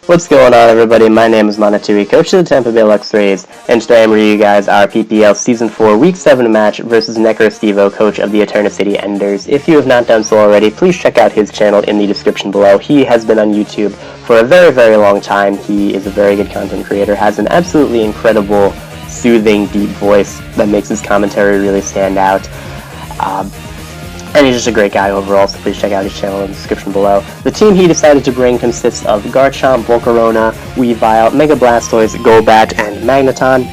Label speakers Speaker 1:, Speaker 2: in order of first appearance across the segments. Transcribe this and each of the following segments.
Speaker 1: What's going on, everybody? My name is Monatui, coach of the Tampa Bay Luxrays, and today I'm bringing you guys our PPL Season 4 Week 7 match versus NecroStevo, coach of the Eterna City Enders. If you have not done so already, please check out his channel in the description below. He has been on YouTube for a very, very long time. He is a very good content creator, has an absolutely incredible, soothing, deep voice that makes his commentary really stand out. And he's just a great guy overall, so please check out his channel in the description below. The team he decided to bring consists of Garchomp, Volcarona, Weavile, Mega Blastoise, Golbat, and Magneton.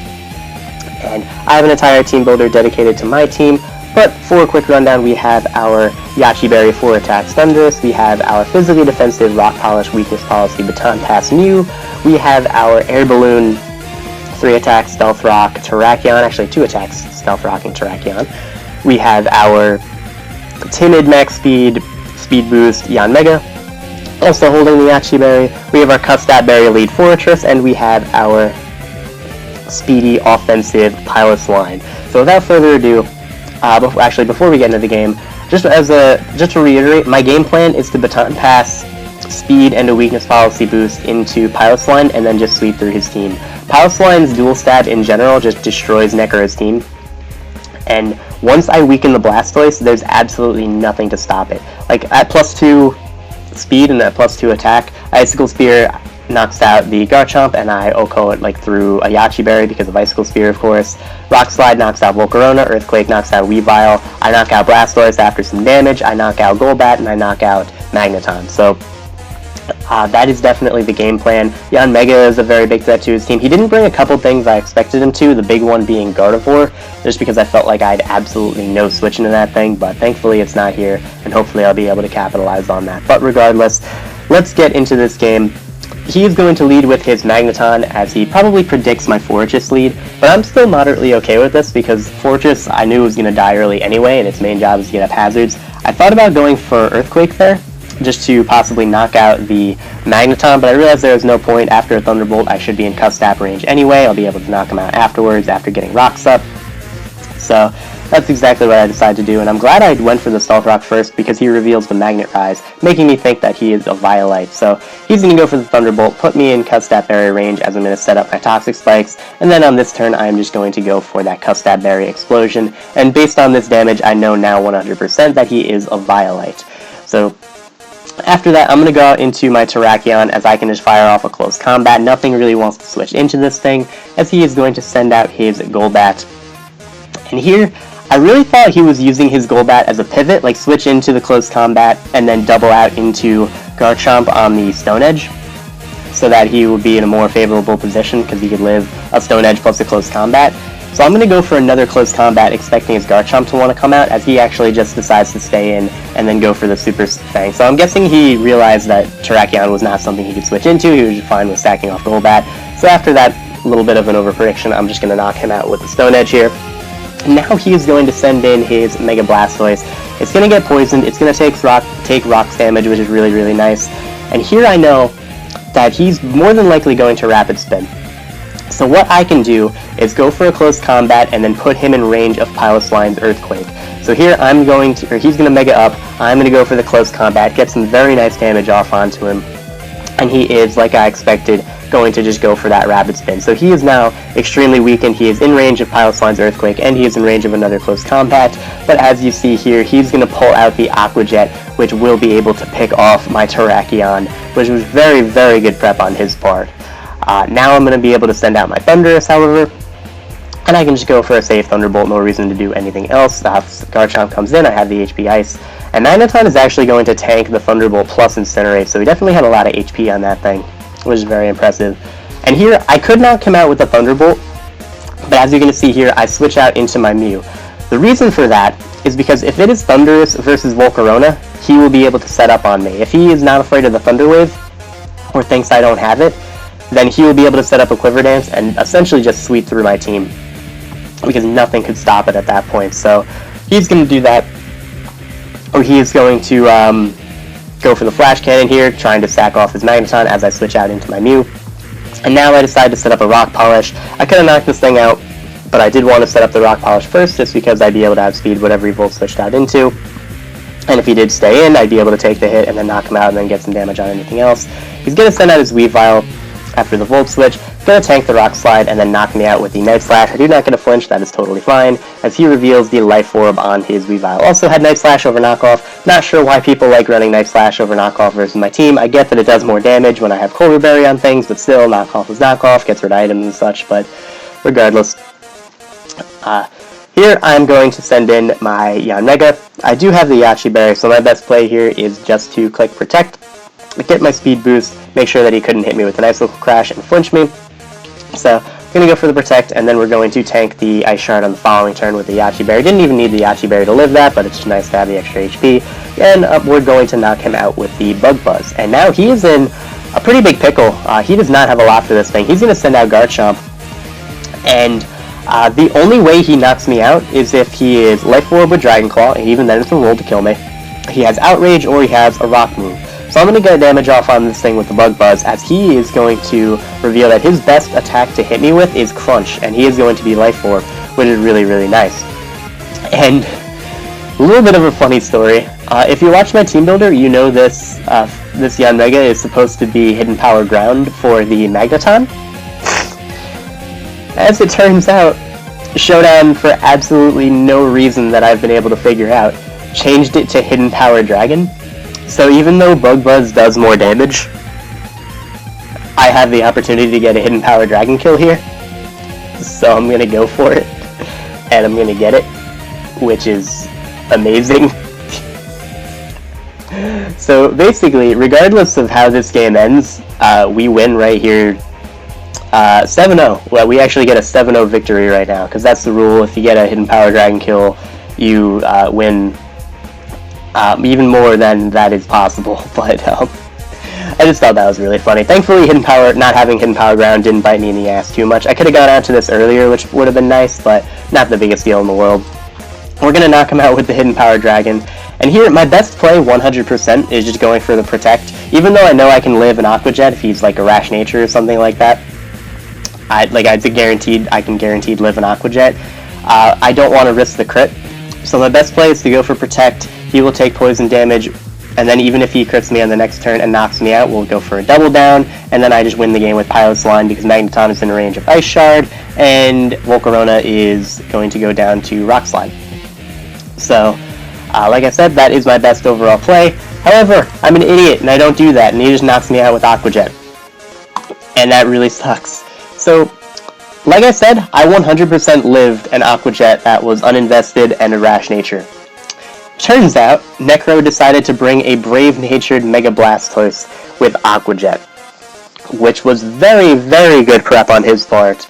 Speaker 1: And I have an entire team builder dedicated to my team, but for a quick rundown, we have our Yache Berry 4 attacks Thundurus, we have our physically defensive Rock Polish Weakness Policy Baton Pass Mew, we have our Air Balloon 3 attacks Stealth Rock Terrakion, actually 2 attacks Stealth Rock and Terrakion. We have our Timid Max Speed, Speed Boost, Yanmega. Also holding the Yache Berry, we have our Custap Berry Lead Fortress, and we have our Speedy Offensive Pilot's Line. So without further ado, before we get into the game, just to reiterate, my game plan is to Baton Pass Speed and a Weakness Policy Boost into Pilot's Line, and then just sweep through his team. Pilot's Line's Dual Stab in general just destroys Necro's team. And once I weaken the Blastoise, there's absolutely nothing to stop it. Like, at plus 2 speed and at plus 2 attack, Icicle Spear knocks out the Garchomp, and I OHKO it like through a Yache Berry because of Icicle Spear, of course. Rock Slide knocks out Volcarona, Earthquake knocks out Weavile, I knock out Blastoise after some damage, I knock out Golbat, and I knock out Magneton. So that is definitely the game plan. Yanmega is a very big threat to his team. He didn't bring a couple things I expected him to, the big one being Gardevoir, just because I felt like I had absolutely no switch into that thing, but thankfully it's not here, and hopefully I'll be able to capitalize on that. But regardless, let's get into this game. He is going to lead with his Magneton, as he probably predicts my Fortress lead, but I'm still moderately okay with this, because Fortress I knew was going to die early anyway, and its main job is to get up hazards. I thought about going for Earthquake there, just to possibly knock out the Magneton, but I realized there was no point. After a Thunderbolt, I should be in Custap range anyway. I'll be able to knock him out afterwards after getting rocks up. So that's exactly what I decided to do, and I'm glad I went for the Stealth Rock first because he reveals the Magnet Rise, making me think that he is a Violite. So he's going to go for the Thunderbolt, put me in Custap Berry range as I'm going to set up my Toxic Spikes, and then on this turn I'm just going to go for that Custap Berry Explosion, and based on this damage I know now 100% that he is a Violite. So after that, I'm going to go out into my Terrakion, as I can just fire off a close combat. Nothing really wants to switch into this thing, as he is going to send out his Golbat. And here, I really thought he was using his Golbat as a pivot, like switch into the close combat, and then double out into Garchomp on the Stone Edge, so that he would be in a more favorable position, because he could live a Stone Edge plus a close combat. So I'm going to go for another close combat, expecting his Garchomp to want to come out, as he actually just decides to stay in and then go for the Super Fang. So I'm guessing he realized that Terrakion was not something he could switch into. He was just fine with stacking off Golbat. So after that little bit of an overprediction, I'm just going to knock him out with the Stone Edge here. And now he is going to send in his Mega Blastoise. It's going to get poisoned. It's going to take rocks damage, which is really, really nice. And here I know that he's more than likely going to Rapid Spin. So what I can do is go for a close combat and then put him in range of Pilot's Line's Earthquake. So here he's going to Mega Up, I'm going to go for the close combat, get some very nice damage off onto him, and he is, like I expected, going to just go for that Rapid Spin. So he is now extremely weakened, he is in range of Pilot's Line's Earthquake, and he is in range of another close combat, but as you see here, he's going to pull out the Aqua Jet, which will be able to pick off my Terrakion, which was very, very good prep on his part. Now I'm going to be able to send out my Thundurus, however, and I can just go for a safe Thunderbolt, no reason to do anything else. The Garchomp comes in, I have the HP Ice, and Magneton is actually going to tank the Thunderbolt plus Incinerate, so he definitely had a lot of HP on that thing, which is very impressive. And here, I could not come out with the Thunderbolt, but as you're going to see here, I switch out into my Mew. The reason for that is because if it is Thundurus versus Volcarona, he will be able to set up on me. If he is not afraid of the Thunder Wave, or thinks I don't have it, then he will be able to set up a Quiver Dance and essentially just sweep through my team, because nothing could stop it at that point. So he's going to do that, or he is going to go for the Flash Cannon here, trying to sack off his Magneton as I switch out into my Mew. And now I decide to set up a Rock Polish. I could have knocked this thing out, but I did want to set up the Rock Polish first, just because I'd be able to outspeed whatever he Volt switched out into. And if he did stay in, I'd be able to take the hit and then knock him out and then get some damage on anything else. He's going to send out his Weavile after the Volt Switch, going to tank the Rock Slide and then knock me out with the Night Slash. I do not get a flinch, that is totally fine, as he reveals the Life Orb on his Weavile. Also had Night Slash over Knockoff. Not sure why people like running Night Slash over Knockoff versus my team. I get that it does more damage when I have Colbur Berry on things, but still, Knockoff is Knockoff, gets rid of items and such, but regardless. Here I'm going to send in my Yanmega. I do have the Yachi Berry, so my best play here is just to click Protect, get my speed boost, make sure that he couldn't hit me with a nice little crash and flinch me. So I'm going to go for the Protect, and then we're going to tank the Ice Shard on the following turn with the Yachi Berry. Didn't even need the Yachi Berry to live that, but it's just nice to have the extra HP. And we're going to knock him out with the Bug Buzz. And now he is in a pretty big pickle. He does not have a lot for this thing. He's going to send out Garchomp, and the only way he knocks me out is if he is Life Orb with Dragon Claw, and even then it's a roll to kill me. He has Outrage or he has a Rock move. So I'm going to get damage off on this thing with the Bug Buzz, as he is going to reveal that his best attack to hit me with is Crunch, and he is going to be Life Orb, which is really, really nice. And a little bit of a funny story. If you watch my team builder, you know this Yanmega is supposed to be Hidden Power Ground for the Magneton. As it turns out, Showdown, for absolutely no reason that I've been able to figure out, changed it to Hidden Power Dragon. So even though Bug Buzz does more damage, I have the opportunity to get a Hidden Power Dragon kill here. So I'm going to go for it, and I'm going to get it, which is amazing. So basically, regardless of how this game ends, we win right here. 7-0. Well, we actually get a 7-0 victory right now, because that's the rule. If you get a Hidden Power Dragon kill, you win even more than that is possible. But I just thought that was really funny. Thankfully, not having Hidden Power Ground didn't bite me in the ass too much. I could have gone out to this earlier, which would have been nice, but not the biggest deal in the world. We're going to knock him out with the Hidden Power Dragon. And here, my best play, 100%, is just going for the Protect. Even though I know I can live an Aqua Jet if he's like a Rash Nature or something like that. I can guaranteed live an Aqua Jet. I don't want to risk the crit, so my best play is to go for Protect. He will take poison damage, and then even if he crits me on the next turn and knocks me out, we'll go for a double down, and then I just win the game with Pilot's Line because Magneton is in range of Ice Shard, and Volcarona is going to go down to Rock Slide. So, like I said, that is my best overall play. However, I'm an idiot, and I don't do that, and he just knocks me out with Aqua Jet. And that really sucks. So, like I said, I 100% lived an Aqua Jet that was uninvested and a Rash Nature. Turns out, Necro decided to bring a Brave-Natured Mega Blastoise with Aqua Jet, which was very, very good prep on his part.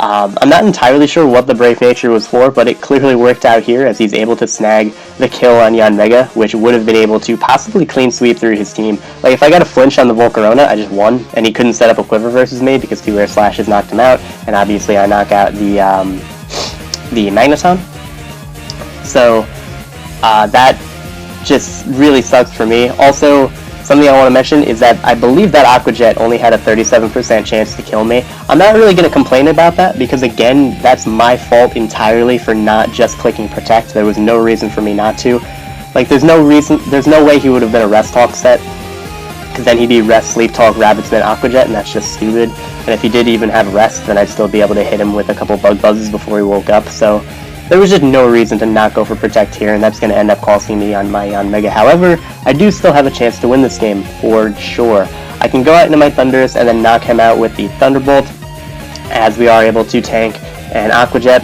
Speaker 1: I'm not entirely sure what the Brave Nature was for, but it clearly worked out here as he's able to snag the kill on Yanmega, which would have been able to possibly clean sweep through his team. Like, if I got a flinch on the Volcarona, I just won, and he couldn't set up a Quiver versus me because 2 Air Slashes knocked him out, and obviously I knock out the Magneton. So, that just really sucks for me. Also, something I want to mention is that I believe that Aqua Jet only had a 37% chance to kill me. I'm not really going to complain about that because, again, that's my fault entirely for not just clicking Protect. There was no reason for me not to. Like, there's no way he would have been a Rest Talk set, because then he'd be Rest, Sleep Talk, Rabbits, then Aqua Jet, and that's just stupid. And if he did even have Rest, then I'd still be able to hit him with a couple Bug Buzzes before he woke up, so there was just no reason to not go for Protect here, and that's going to end up costing me on my Mega. However, I do still have a chance to win this game, for sure. I can go out into my Thundurus and then knock him out with the Thunderbolt, as we are able to tank an Aqua Jet.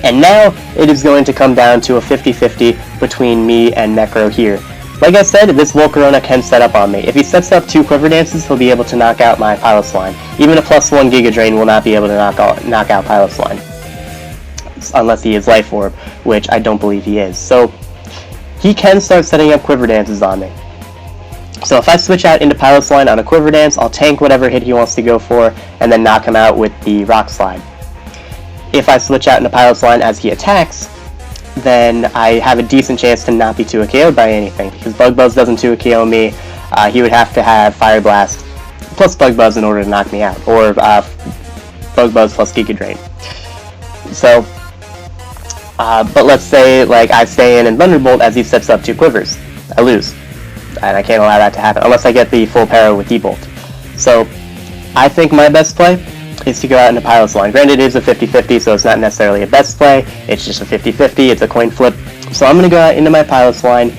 Speaker 1: And now, it is going to come down to a 50-50 between me and Necro here. Like I said, this Volcarona can set up on me. If he sets up 2 Quiver Dances, he'll be able to knock out my Pilot's Line. Even a +1 Giga Drain will not be able to knock out Pilot's Line, unless he is Life Orb, which I don't believe he is. So, he can start setting up Quiver Dances on me. So if I switch out into Pilot's Line on a Quiver Dance, I'll tank whatever hit he wants to go for, and then knock him out with the Rock Slide. If I switch out into Pilot's Line as he attacks, then I have a decent chance to not be 2 KO'd by anything, because Bug Buzz doesn't 2 KO me. He would have to have Fire Blast plus Bug Buzz in order to knock me out, or Bug Buzz plus Giga Drain. So, But let's say like I stay in and Thunderbolt as he steps up 2 quivers. I lose. And I can't allow that to happen unless I get the full para with D-Bolt. So I think my best play is to go out into Pilot's Line. Granted, it is a 50-50, so it's not necessarily a best play. It's just a 50-50. It's a coin flip. So I'm going to go out into my Pilot's Line.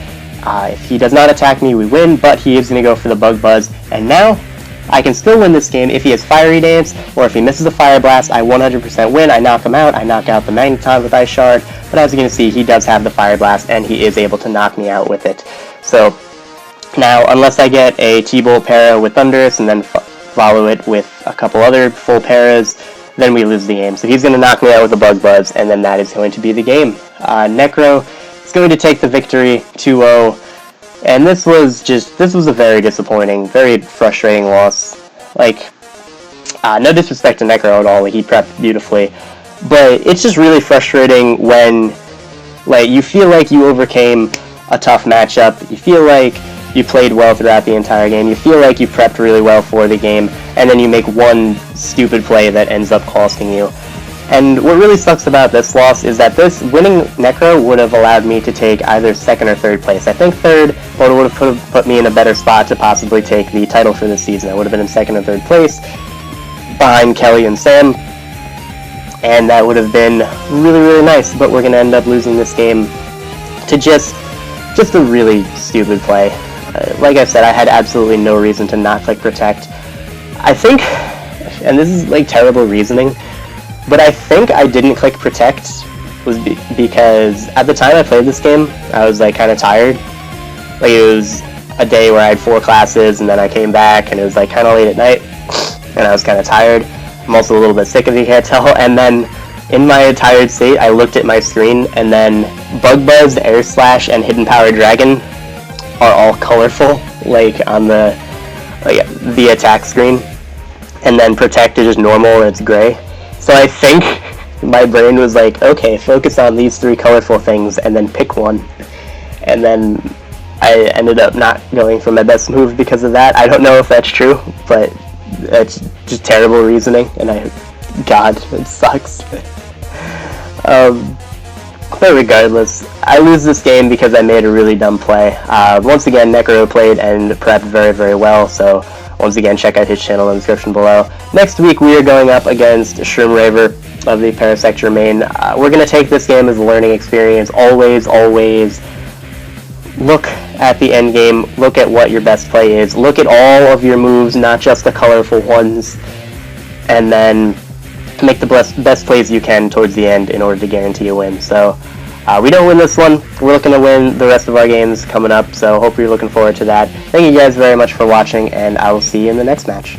Speaker 1: If he does not attack me, we win, but he is going to go for the Bug Buzz. And now I can still win this game if he has Fiery Dance, or if he misses the Fire Blast, I 100% win. I knock him out. I knock out the Magneton with Ice Shard. But as you can see, he does have the Fire Blast, and he is able to knock me out with it. So now, unless I get a T-Bolt para with Thundurus and then follow it with a couple other full paras, then we lose the game. So he's going to knock me out with a Bug Buzz, and then that is going to be the game. Necro is going to take the victory 2-0, and this was a very disappointing, very frustrating loss. Like, no disrespect to Necro at all, like, he prepped beautifully, but it's just really frustrating when, like, you feel like you overcame a tough matchup, you feel like you played well throughout the entire game, you feel like you prepped really well for the game, and then you make one stupid play that ends up costing you. And what really sucks about this loss is that this winning Necro would have allowed me to take either 2nd or 3rd place. I think 3rd, but it would have put me in a better spot to possibly take the title for this season. I would have been in 2nd or 3rd place, behind Kelly and Sam, and that would have been really, really nice, but we're going to end up losing this game to just a really stupid play. Like I said, I had absolutely no reason to not click Protect. I think, and this is like terrible reasoning, but I think I didn't click Protect was because at the time I played this game, I was like kind of tired. Like it was a day where I had 4 classes and then I came back and it was like kind of late at night and I was kind of tired. I'm also a little bit sick if you can't tell. And then in my tired state, I looked at my screen and then Bug Buzz, Air Slash, and Hidden Power Dragon are all colorful, like on the attack screen, and then Protect is just normal and it's gray. So I think my brain was like, okay, focus on these 3 colorful things and then pick one. And then I ended up not going for my best move because of that. I don't know if that's true, but it's just terrible reasoning, and God, it sucks. But regardless, I lose this game because I made a really dumb play. Once again, Necro played and prepped very, very well, so once again, check out his channel in the description below. Next week, we are going up against Shroom Raver of the Parasector main. We're going to take this game as a learning experience. Always, always look at the end game. Look at what your best play is. Look at all of your moves, not just the colorful ones, and then make the best plays you can towards the end in order to guarantee a win. So we don't win this one, we're looking to win the rest of our games coming up, so hope you're looking forward to that. Thank you guys very much for watching, and I will see you in the next match.